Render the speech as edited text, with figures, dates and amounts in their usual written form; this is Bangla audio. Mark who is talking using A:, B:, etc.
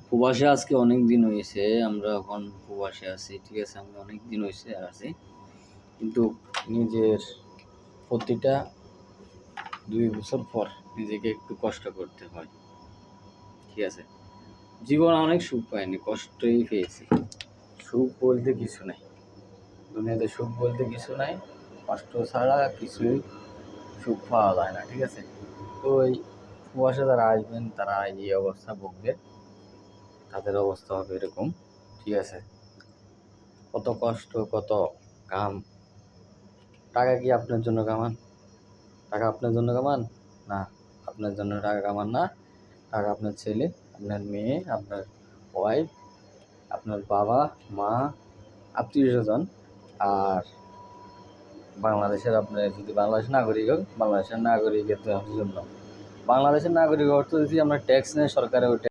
A: প্রবাসে আজকে অনেক দিন হয়েছে, আমরা এখন প্রবাসে আছি, ঠিক আছে। আমি অনেক দিন হয়েছে আছি, কিন্তু নিজের প্রতিটা 2 বছর পর নিজেকে একটু কষ্ট করতে হয়, ঠিক আছে। জীবন অনেক সুখ পাইনি, কষ্টই পেয়েছি। সুখ বলতে কিছু নাই দুনিয়াতে, সুখ বলতে কিছু নাই, কষ্ট ছাড়া কিছুই সুখ পাওয়া যায় না, ঠিক আছে। তো এই প্রবাসে যারা আসবেন তারা এই অবস্থা ভুগবে, তাদের অবস্থা হবে এরকম, ঠিক আছে। কত কষ্ট, কত ঘাম। টাকা কি আপনার জন্য কামান? টাকা আপনার জন্য কামান না, আপনার জন্য টাকা কামান না। টাকা আপনার ছেলে, আপনার মেয়ে, আপনার ওয়াইফ, আপনার বাবা মা, আত্মীয় স্বজন, আর বাংলাদেশের, আপনার যদি বাংলাদেশের নাগরিক হোক, বাংলাদেশের নাগরিকের জন্য। বাংলাদেশের নাগরিক অর্থ যদি আমরা ট্যাক্স নেই সরকারে, ওই